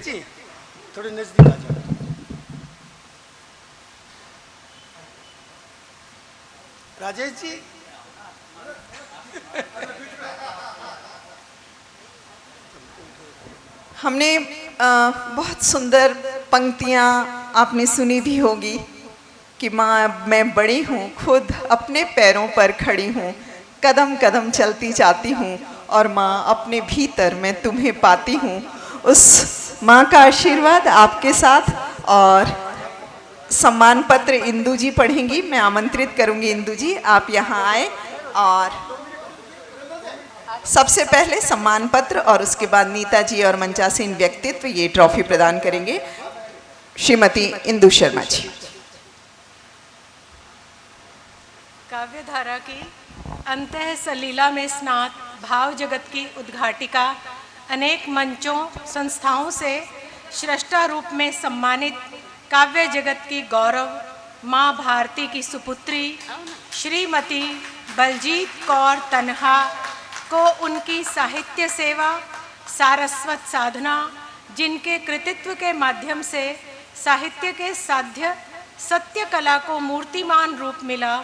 जी थोड़े नजदीक आ जाओ। राजेश जी हमने बहुत सुंदर पंक्तियाँ आपने सुनी भी होगी कि माँ मैं बड़ी हूँ, खुद अपने पैरों पर खड़ी हूँ, कदम कदम चलती जाती हूँ और माँ अपने भीतर मैं तुम्हें पाती हूँ। उस माँ का आशीर्वाद आपके साथ। और सम्मान पत्र इंदु जी पढ़ेंगी। मैं आमंत्रित करूँगी इंदु जी, आप यहाँ आए और सबसे पहले सम्मान पत्र और उसके बाद नीता जी और मंचासीन व्यक्तित्व ये ट्रॉफी प्रदान करेंगे। श्रीमती इंदु शर्मा जी। काव्यधारा की अंतः सलीला में स्नात भाव जगत की उद्घाटिका, अनेक मंचों संस्थाओं से श्रेष्ठा रूप में सम्मानित काव्य जगत की गौरव माँ भारती की सुपुत्री श्रीमती बलजीत कौर तन्हा को उनकी साहित्य सेवा, सारस्वत साधना, जिनके कृतित्व के माध्यम से साहित्य के साध्य सत्य कला को मूर्तिमान रूप मिला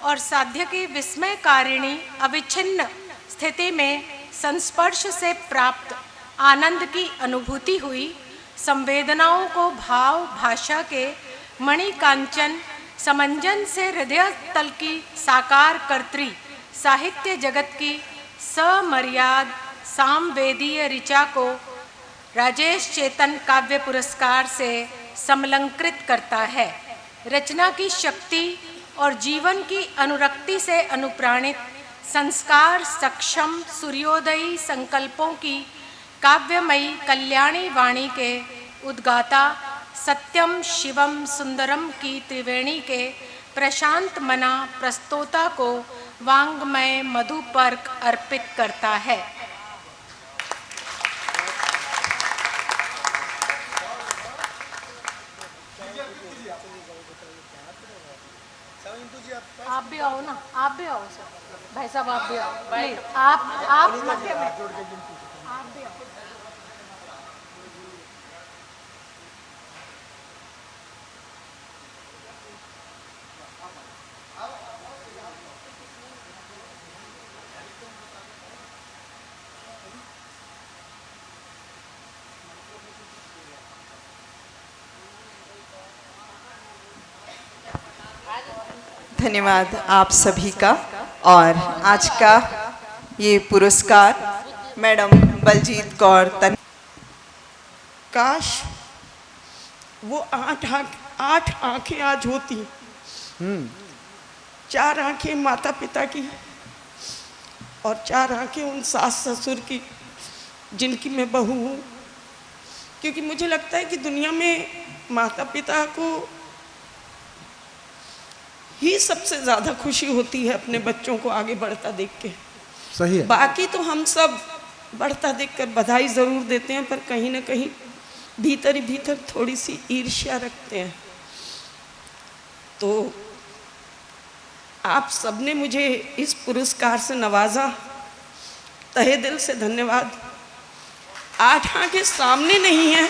और साध्य की विस्मयकारिणी अविच्छिन्न स्थिति में संस्पर्श से प्राप्त आनंद की अनुभूति हुई, संवेदनाओं को भाव भाषा के मणिकांचन समंजन से हृदय तल की साकार कर्त्री साहित्य जगत की समर्याद सामवेदीय ऋचा को राजेश चेतन काव्य पुरस्कार से समलंकृत करता है। रचना की शक्ति और जीवन की अनुरक्ति से अनुप्राणित संस्कार सक्षम सूर्योदयी संकल्पों की काव्यमयी कल्याणी वाणी के उद्गाता सत्यम शिवम सुंदरम की त्रिवेणी के प्रशांत मना प्रस्तोता को वांग्मय मधुपर्क अर्पित करता है। आप भी आओ ना, आप भी आओ सर, भाई साहब आप भी आओ, भाई आप मध्य में आप भी आओ। धन्यवाद आप सभी का। और आज का ये पुरस्कार मैडम बलजीत कौर तन्हा। काश वो आठ आंखें आज होती, 4 आंखें माता पिता की और 4 आंखें उन सास ससुर की जिनकी मैं बहू हूँ। क्योंकि मुझे लगता है कि दुनिया में माता पिता को ही सबसे ज़्यादा खुशी होती है अपने बच्चों को आगे बढ़ता देख के। सही है। बाकी तो हम सब बढ़ता देखकर बधाई ज़रूर देते हैं, पर कहीं ना कहीं भीतर ही भीतर थोड़ी सी ईर्ष्या रखते हैं। तो आप सबने मुझे इस पुरस्कार से नवाजा, तहे दिल से धन्यवाद। 8 आंखें सामने नहीं है,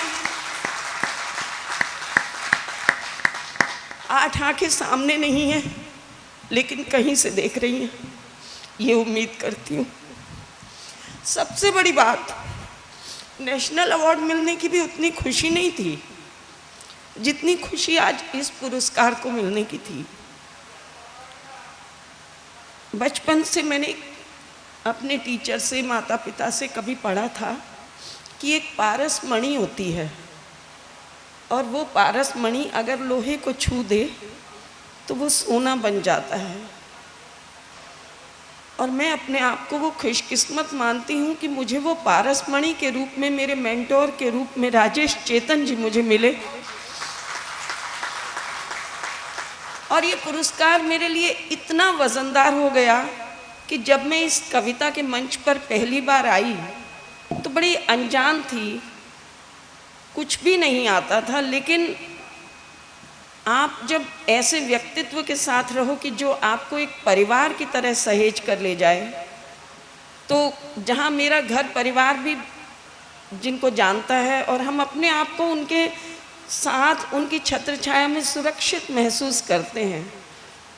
8 आंखें सामने नहीं है, लेकिन कहीं से देख रही हैं, ये उम्मीद करती हूँ। सबसे बड़ी बात, नेशनल अवार्ड मिलने की भी उतनी खुशी नहीं थी जितनी खुशी आज इस पुरस्कार को मिलने की थी। बचपन से मैंने अपने टीचर से, माता पिता से कभी पढ़ा था कि एक पारस मणि होती है और वो पारस मणि अगर लोहे को छू दे तो वो सोना बन जाता है। और मैं अपने आप को वो खुशकिस्मत मानती हूँ कि मुझे वो पारस मणि के रूप में, मेरे मेंटोर के रूप में राजेश चेतन जी मुझे मिले। और ये पुरस्कार मेरे लिए इतना वजनदार हो गया कि जब मैं इस कविता के मंच पर पहली बार आई तो बड़ी अनजान थी, कुछ भी नहीं आता था। लेकिन आप जब ऐसे व्यक्तित्व के साथ रहो कि जो आपको एक परिवार की तरह सहेज कर ले जाए, तो जहाँ मेरा घर परिवार भी जिनको जानता है और हम अपने आप को उनके साथ उनकी छत्र छाया में सुरक्षित महसूस करते हैं।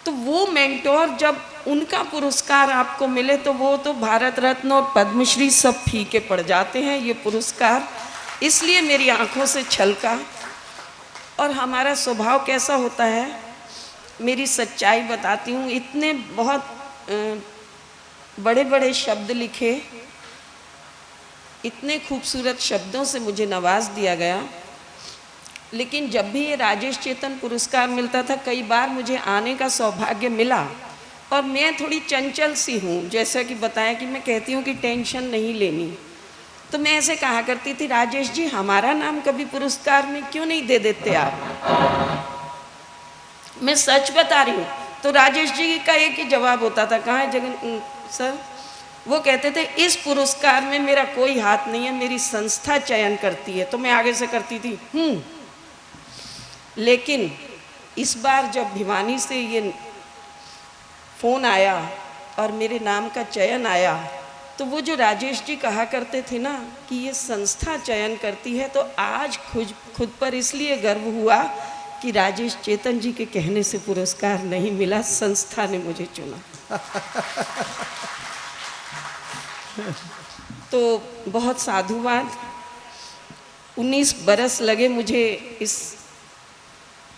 तो वो मेंटोर जब उनका पुरस्कार आपको मिले तो वो तो भारत रत्न और पद्मश्री सब फीके पड़ जाते हैं। ये पुरस्कार इसलिए मेरी आंखों से छलका। और हमारा स्वभाव कैसा होता है, मेरी सच्चाई बताती हूँ। इतने बहुत बड़े बड़े शब्द लिखे, इतने खूबसूरत शब्दों से मुझे नवाज दिया गया, लेकिन जब भी ये राजेश चेतन पुरस्कार मिलता था कई बार मुझे आने का सौभाग्य मिला। और मैं थोड़ी चंचल सी हूँ, जैसा कि बताया कि मैं कहती हूँ कि टेंशन नहीं लेनी। तो मैं ऐसे कहा करती थी, राजेश जी हमारा नाम कभी पुरस्कार में क्यों नहीं दे देते आप? मैं सच बता रही हूँ। तो राजेश जी का एक ही जवाब होता था, कहाँ है जगन सर? वो कहते थे इस पुरस्कार में मेरा कोई हाथ नहीं है, मेरी संस्था चयन करती है। तो मैं आगे से करती थी लेकिन इस बार जब भिवानी से ये फ़ोन आया और मेरे नाम का चयन आया, तो वो जो राजेश जी कहा करते थे ना कि ये संस्था चयन करती है, तो आज खुद पर इसलिए गर्व हुआ कि राजेश चेतन जी के कहने से पुरस्कार नहीं मिला, संस्था ने मुझे चुना। तो बहुत साधुवाद। 19 बरस लगे मुझे इस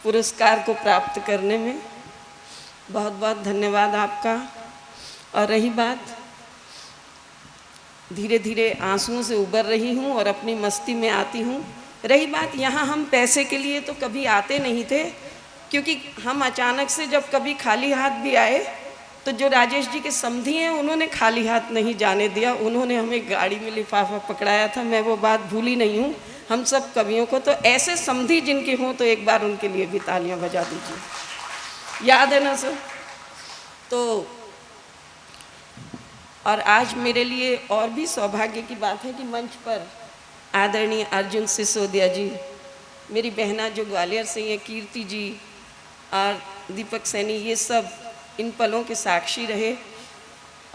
पुरस्कार को प्राप्त करने में। बहुत बहुत धन्यवाद आपका। और रही बात, धीरे धीरे आंसुओं से उबर रही हूँ और अपनी मस्ती में आती हूँ। रही बात, यहाँ हम पैसे के लिए तो कभी आते नहीं थे, क्योंकि हम अचानक से जब कभी खाली हाथ भी आए तो जो राजेश जी के समधी हैं उन्होंने खाली हाथ नहीं जाने दिया। उन्होंने हमें गाड़ी में लिफाफा पकड़ाया था, मैं वो बात भूली नहीं हूँ हम सब कवियों को। तो ऐसे समधी जिनके हों तो एक बार उनके लिए भी तालियां बजा दीजिए, याद है ना सर? तो और आज मेरे लिए और भी सौभाग्य की बात है कि मंच पर आदरणीय अर्जुन सिसोदिया जी, मेरी बहना जो ग्वालियर से हैं, कीर्ति जी और दीपक सैनी, ये सब इन पलों के साक्षी रहे।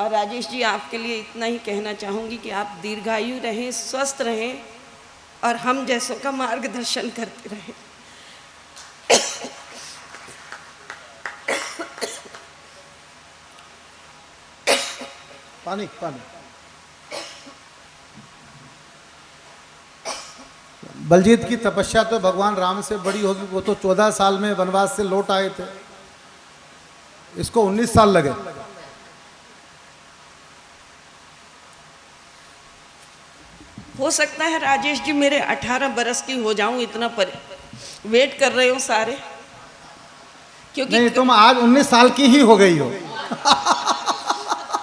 और राजेश जी आपके लिए इतना ही कहना चाहूँगी कि आप दीर्घायु रहें, स्वस्थ रहें और हम जैसों का मार्गदर्शन करते रहें। पानी पानी। बलजीत की तपस्या तो भगवान राम से बड़ी होगी, वो तो 14 साल में वनवास से लौट आए थे, इसको 19 साल लगे। हो सकता है राजेश जी मेरे 18 बरस की हो जाऊं, इतना पर वेट कर रहे हो सारे, क्योंकि नहीं तुम आज 19 साल की ही हो गई हो।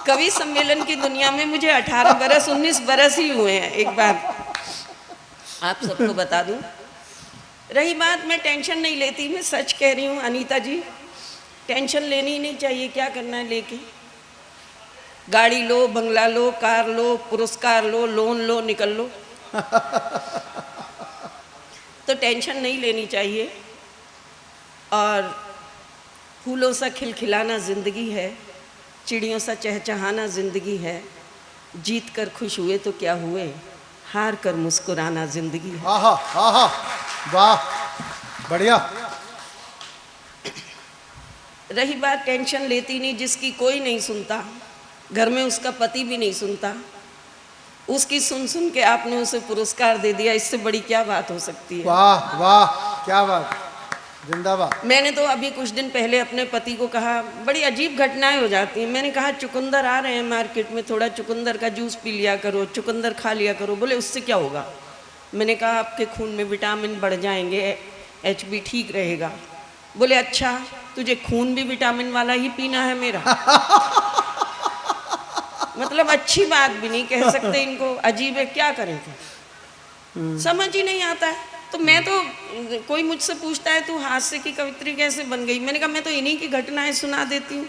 कवि सम्मेलन की दुनिया में मुझे 18 बरस 19 बरस ही हुए हैं। एक बार आप सबको बता दूं। रही बात, मैं टेंशन नहीं लेती, मैं सच कह रही हूँ अनीता जी, टेंशन लेनी ही नहीं चाहिए। क्या करना है लेके? गाड़ी लो, बंगला लो, कार लो, पुरस्कार लो, लोन लो, निकल लो। तो टेंशन नहीं लेनी चाहिए। और फूलों सा खिलखिलाना ज़िंदगी है, चिड़ियों सा चहचहाना ज़िंदगी है, जीत कर खुश हुए तो क्या हुए, हार कर मुस्कुराना ज़िंदगी है। आहा आहा, वाह बढ़िया। रही बात, टेंशन लेती नहीं, जिसकी कोई नहीं सुनता, घर में उसका पति भी नहीं सुनता, उसकी सुन सुन के आपने उसे पुरस्कार दे दिया, इससे बड़ी क्या बात हो सकती है? वाह वाह, क्या बात, जिंदाबाद। मैंने तो अभी कुछ दिन पहले अपने पति को कहा, बड़ी अजीब घटनाएं हो जाती हैं। मैंने कहा चुकंदर आ रहे हैं मार्केट में, थोड़ा चुकंदर का जूस पी लिया करो, चुकंदर खा लिया करो। बोले उससे क्या होगा? मैंने कहा आपके खून में विटामिन बढ़ जाएंगे, HB ठीक रहेगा। बोले अच्छा, तुझे खून भी विटामिन वाला ही पीना है मेरा? मतलब अच्छी बात भी नहीं कह सकते इनको, अजीब है, क्या करेंगे, समझ ही नहीं आता है। तो मैं तो, कोई मुझसे पूछता है तू हास्य की कवित्री कैसे बन गई, मैंने कहा मैं तो इन्हीं की घटनाएं सुना देती हूँ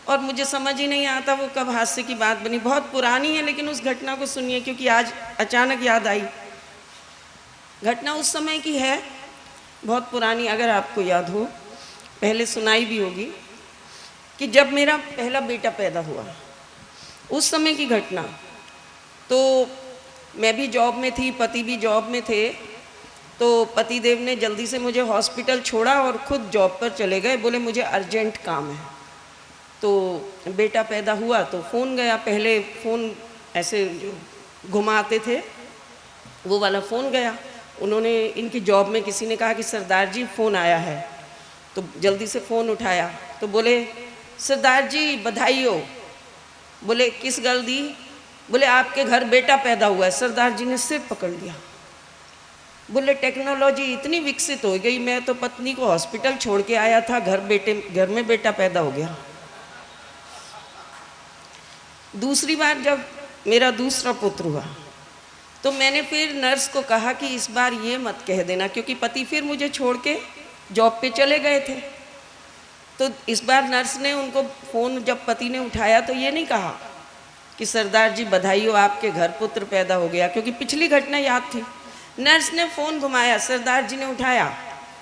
और मुझे समझ ही नहीं आता वो कब हास्य की बात बनी। बहुत पुरानी है लेकिन उस घटना को सुनिए, क्योंकि आज अचानक याद आई। घटना उस समय की है, बहुत पुरानी, अगर आपको याद हो, पहले सुनाई भी होगी, कि जब मेरा पहला बेटा पैदा हुआ, उस समय की घटना। तो मैं भी जॉब में थी, पति भी जॉब में थे, तो पति देव ने जल्दी से मुझे हॉस्पिटल छोड़ा और खुद जॉब पर चले गए। बोले मुझे अर्जेंट काम है। तो बेटा पैदा हुआ तो फ़ोन गया। पहले फ़ोन ऐसे जो घुमाते थे वो वाला फ़ोन गया। उन्होंने, इनकी जॉब में किसी ने कहा कि सरदार जी फ़ोन आया है। तो जल्दी से फ़ोन उठाया तो बोले सरदार जी बधाई हो। बोले किस गल दी? बोले आपके घर बेटा पैदा हुआ है। सरदार जी ने सिर पकड़ लिया। बोले टेक्नोलॉजी इतनी विकसित हो गई, मैं तो पत्नी को हॉस्पिटल छोड़ के आया था, घर में बेटा पैदा हो गया। दूसरी बार जब मेरा दूसरा पुत्र हुआ तो मैंने फिर नर्स को कहा कि इस बार ये मत कह देना, क्योंकि पति फिर मुझे छोड़ के जॉब पे चले गए थे। तो इस बार नर्स ने उनको फ़ोन जब पति ने उठाया तो ये नहीं कहा कि सरदार जी बधाई हो आपके घर पुत्र पैदा हो गया, क्योंकि पिछली घटना याद थी। नर्स ने फ़ोन घुमाया, सरदार जी ने उठाया।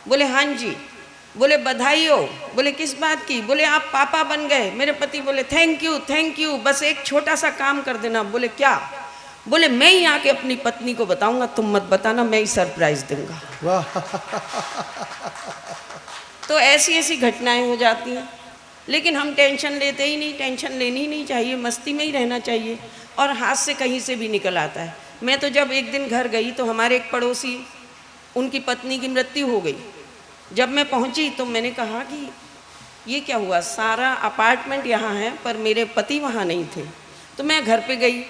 बोले हाँ जी। बोले बधाई हो। बोले किस बात की? बोले आप पापा बन गए। मेरे पति बोले थैंक यू, बस एक छोटा सा काम कर देना। बोले क्या? बोले मैं ही आके अपनी पत्नी को बताऊंगा, तुम मत बताना, मैं ही सरप्राइज दूंगा। वाह। तो ऐसी ऐसी घटनाएं हो जाती हैं, लेकिन हम टेंशन लेते ही नहीं। टेंशन लेनी ही नहीं चाहिए, मस्ती में ही रहना चाहिए, और हाथ से कहीं से भी निकल आता है। मैं तो जब एक दिन घर गई तो हमारे एक पड़ोसी, उनकी पत्नी की मृत्यु हो गई। जब मैं पहुंची तो मैंने कहा कि ये क्या हुआ, सारा अपार्टमेंट यहाँ है पर मेरे पति वहाँ नहीं थे। तो मैं घर पे गई,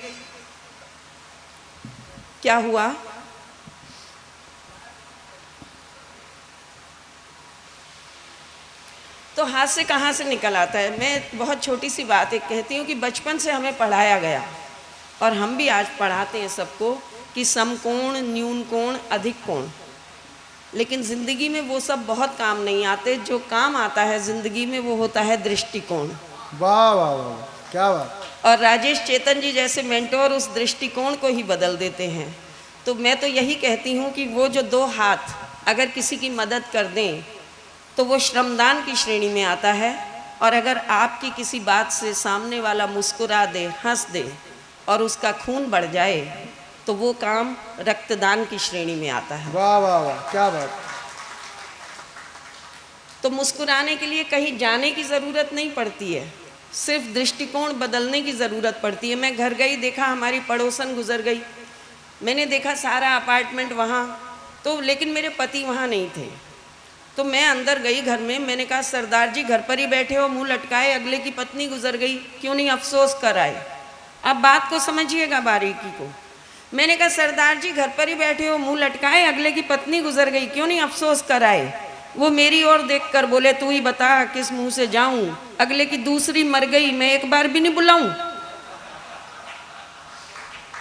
क्या हुआ, तो हाथ से कहाँ से निकल आता है। मैं बहुत छोटी सी बात एक कहती हूँ कि बचपन से हमें पढ़ाया गया, और हम भी आज पढ़ाते हैं सबको, कि समकोण, न्यून कोण, अधिक कोण। लेकिन ज़िंदगी में वो सब बहुत काम नहीं आते। जो काम आता है ज़िंदगी में वो होता है दृष्टिकोण। वाह वाह वाह, क्या बात। और राजेश चेतन जी जैसे मेंटोर उस दृष्टिकोण को ही बदल देते हैं। तो मैं तो यही कहती हूँ कि वो जो दो हाथ अगर किसी की मदद कर दें तो वो श्रमदान की श्रेणी में आता है, और अगर आपकी किसी बात से सामने वाला मुस्कुरा दे, हंस दे और उसका खून बढ़ जाए तो वो काम रक्तदान की श्रेणी में आता है। वाह वाह वाह, क्या बात। तो मुस्कुराने के लिए कहीं जाने की ज़रूरत नहीं पड़ती है, सिर्फ दृष्टिकोण बदलने की ज़रूरत पड़ती है। मैं घर गई, देखा हमारी पड़ोसन गुजर गई, मैंने देखा सारा अपार्टमेंट वहाँ, तो लेकिन मेरे पति वहाँ नहीं थे। तो मैं अंदर गई घर में, मैंने कहा सरदार जी घर पर ही बैठे हो, मुंह लटकाए, अगले की पत्नी गुजर गई, क्यों नहीं अफसोस कर आए। अब बात को समझिएगा बारीकी को। मैंने कहा सरदार जी घर पर ही बैठे हो, मुंह लटकाए, अगले की पत्नी गुजर गई, क्यों नहीं अफसोस कर आए। वो मेरी ओर देखकर बोले तू ही बता किस मुंह से जाऊं, अगले की दूसरी मर गई, मैं एक बार भी नहीं बुलाऊं।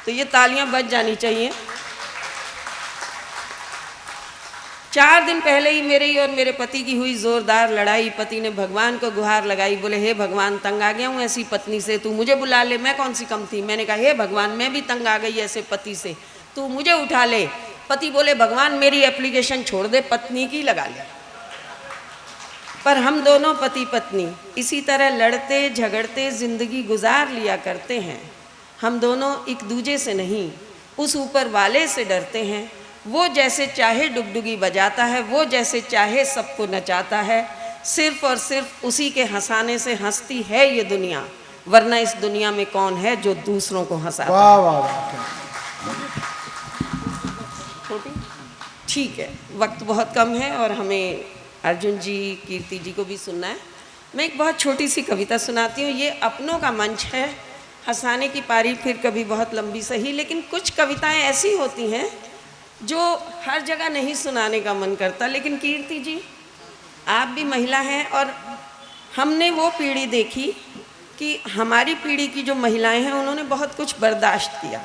तो ये तालियां बज जानी चाहिए। 4 दिन पहले ही मेरी और मेरे पति की हुई जोरदार लड़ाई। पति ने भगवान को गुहार लगाई, बोले हे भगवान तंग आ गया हूँ ऐसी पत्नी से, तू मुझे बुला ले, मैं कौन सी कम थी। मैंने कहा हे भगवान मैं भी तंग आ गई ऐसे पति से, तू मुझे उठा ले। पति बोले भगवान मेरी एप्लीकेशन छोड़ दे, पत्नी की लगा ले। पर हम दोनों पति पत्नी इसी तरह लड़ते झगड़ते ज़िंदगी गुजार लिया करते हैं। हम दोनों एक दूजे से नहीं, उस ऊपर वाले से डरते हैं। वो जैसे चाहे डुगडुगी बजाता है, वो जैसे चाहे सबको नचाता है, सिर्फ और सिर्फ उसी के हंसाने से हंसती है ये दुनिया, वरना इस दुनिया में कौन है जो दूसरों को हंसाता है। वाह वाह वाह। ठीक है, वक्त बहुत कम है और हमें अर्जुन जी, कीर्ति जी को भी सुनना है। मैं एक बहुत छोटी सी कविता सुनाती हूँ। ये अपनों का मंच है, हंसाने की पारी फिर कभी बहुत लंबी सही, लेकिन कुछ कविताएं ऐसी होती हैं जो हर जगह नहीं सुनाने का मन करता। लेकिन कीर्ति जी आप भी महिला हैं, और हमने वो पीढ़ी देखी कि हमारी पीढ़ी की जो महिलाएं हैं उन्होंने बहुत कुछ बर्दाश्त किया।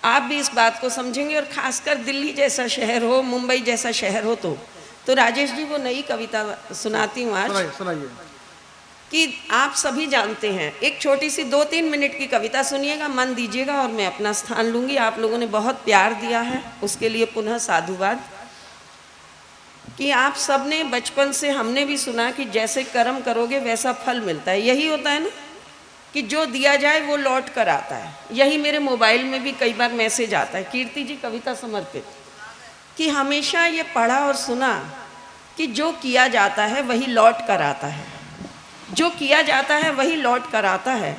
आप भी इस बात को समझेंगे, और ख़ासकर दिल्ली जैसा शहर हो, मुंबई जैसा शहर हो। तो राजेश जी वो नई कविता सुनाती हूँ आज। सुनाइए। कि आप सभी जानते हैं, एक छोटी सी 2-3 मिनट की कविता सुनिएगा, मन दीजिएगा और मैं अपना स्थान लूँगी। आप लोगों ने बहुत प्यार दिया है, उसके लिए पुनः साधुवाद। कि आप सब ने बचपन से, हमने भी सुना कि जैसे कर्म करोगे वैसा फल मिलता है, यही होता है ना। कि जो दिया जाए वो लौट कर आता है। यही मेरे मोबाइल में भी कई बार मैसेज आता है, कीर्ति जी कविता समर्पित, कि हमेशा ये पढ़ा और सुना कि जो किया जाता है वही लौट कर आता है, जो किया जाता है वही लौट कर आता है।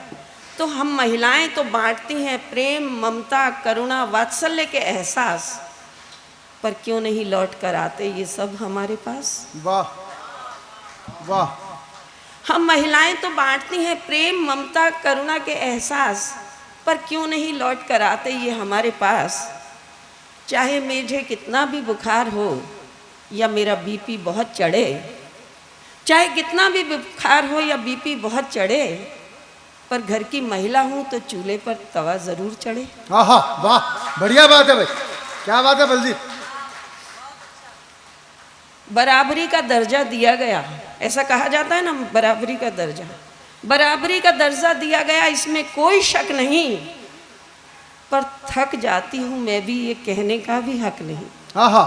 तो हम महिलाएं तो बांटती हैं प्रेम, ममता, करुणा, वात्सल्य के एहसास, पर क्यों नहीं लौट कर आते ये सब हमारे पास? वाह वाह। हम महिलाएं तो बांटती हैं प्रेम, ममता, करुणा के एहसास, पर क्यों नहीं लौट कर आते ये हमारे पास? चाहे मुझे कितना भी बुखार हो या मेरा बीपी बहुत चढ़े, चाहे कितना भी बुखार हो या बीपी बहुत चढ़े, पर घर की महिला हूं तो चूल्हे पर तवा जरूर चढ़े। आहा वाह, बढ़िया बात है भाई, क्या बात है बलजीत। बराबरी का दर्जा दिया गया, ऐसा कहा जाता है ना, बराबरी का दर्जा, बराबरी का दर्जा दिया गया, इसमें कोई शक नहीं, पर थक जाती हूँ मैं भी, ये कहने का भी हक नहीं। आहा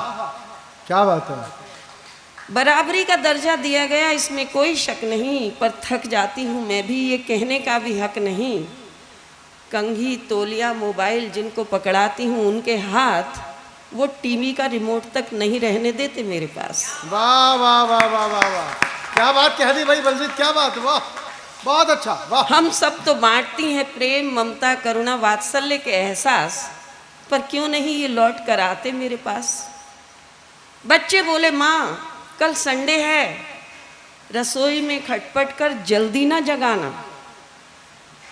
क्या बात है। बराबरी का दर्जा दिया गया, इसमें कोई शक नहीं, पर थक जाती हूँ मैं भी, ये कहने का भी हक नहीं। कंघी, तौलिया, मोबाइल जिनको पकड़ाती हूँ उनके हाथ वो टीवी का रिमोट तक नहीं रहने देते मेरे पास। वाह वाह वाह वाह वाह वाह, क्या बात कह दी भाई बलजीत, क्या बात, वाह बहुत अच्छा, वाह। हम सब तो बांटती हैं प्रेम, ममता, करुणा, वात्सल्य के एहसास, पर क्यों नहीं ये लौट कर आते मेरे पास? बच्चे बोले माँ कल संडे है, रसोई में खटपट कर जल्दी ना जगाना।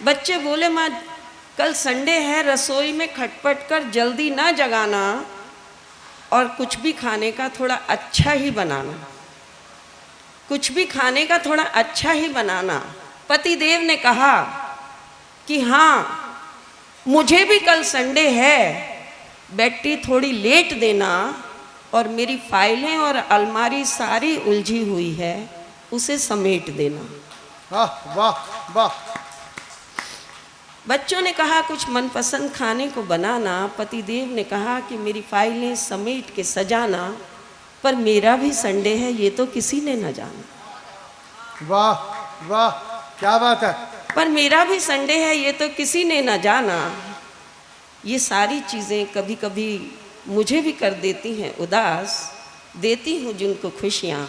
बच्चे बोले माँ कल संडे है, रसोई में खटपट कर जल्दी ना जगाना, और कुछ भी खाने का थोड़ा अच्छा ही बनाना, कुछ भी खाने का थोड़ा अच्छा ही बनाना। पति देव ने कहा कि हाँ मुझे भी कल संडे है, बेटी थोड़ी लेट देना, और मेरी फाइलें और अलमारी सारी उलझी हुई है, उसे समेट देना। वाह वाह वाह। बच्चों ने कहा कुछ मनपसंद खाने को बनाना, पतिदेव ने कहा कि मेरी फाइलें समेट के सजाना, पर मेरा भी संडे है ये तो किसी ने न जाना। वाह वाह क्या बात है। पर मेरा भी संडे है ये तो किसी ने न जाना। ये सारी चीज़ें कभी कभी मुझे भी कर देती हैं उदास, देती हूँ जिनको खुशियाँ,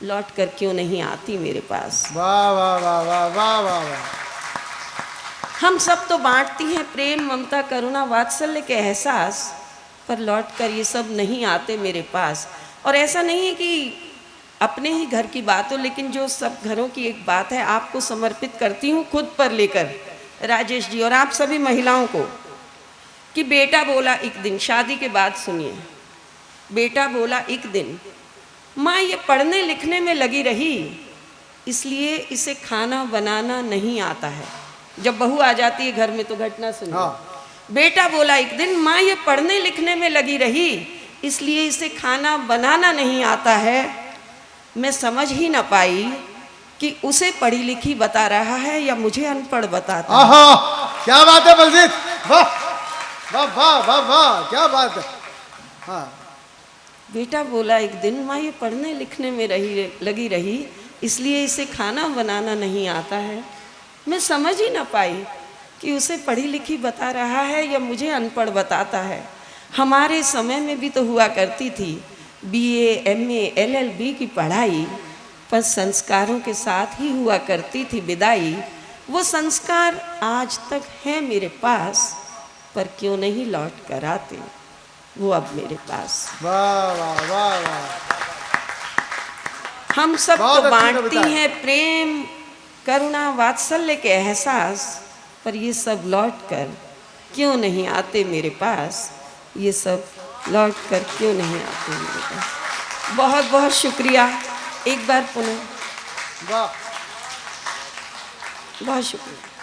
लौट कर क्यों नहीं आती मेरे पास। वाह वाह वाह वाह वाह वाह वाह। हम सब तो बांटती हैं प्रेम, ममता, करुणा, वात्सल्य के एहसास, पर लौट कर ये सब नहीं आते मेरे पास। और ऐसा नहीं है कि अपने ही घर की बात हो, लेकिन जो सब घरों की एक बात है आपको समर्पित करती हूँ खुद पर लेकर, राजेश जी और आप सभी महिलाओं को, कि बेटा बोला एक दिन, शादी के बाद सुनिए, बेटा बोला एक दिन माँ ये पढ़ने लिखने में लगी रही, इसलिए इसे खाना बनाना नहीं आता है। जब बहू आ जाती है घर में तो घटना सुनिए। हाँ। बेटा बोला एक दिन माँ ये पढ़ने लिखने में लगी रही, इसलिए इसे खाना बनाना नहीं आता है। मैं समझ ही ना पाई कि उसे पढ़ी लिखी बता रहा है या मुझे अनपढ़ बताता है। आहा क्या बात है बलजीत, वाह वाह वाह वाह वाह क्या बात है। हाँ। बेटा बोला एक दिन माँ ये पढ़ने लिखने में लगी रही, इसलिए इसे खाना बनाना नहीं आता है। मैं समझ ही ना पाई कि उसे पढ़ी लिखी बता रहा है या मुझे अनपढ़ बताता है। हमारे समय में भी तो हुआ करती थी BA, MA, LLB की पढ़ाई, पर संस्कारों के साथ ही हुआ करती थी विदाई। वो संस्कार आज तक हैं मेरे पास, पर क्यों नहीं लौट कर आते वो अब मेरे पास। वाह वाह वाह वाह। हम सब बहुत तो अच्छी बांटती कविता है। हैं प्रेम, करुणा, वात्सल्य के एहसास, पर ये सब लौट कर क्यों नहीं आते मेरे पास। ये सब लौट कर क्यों नहीं आते मेरे पास। बहुत बहुत शुक्रिया एक बार पुनः, वाह बहुत शुक्रिया।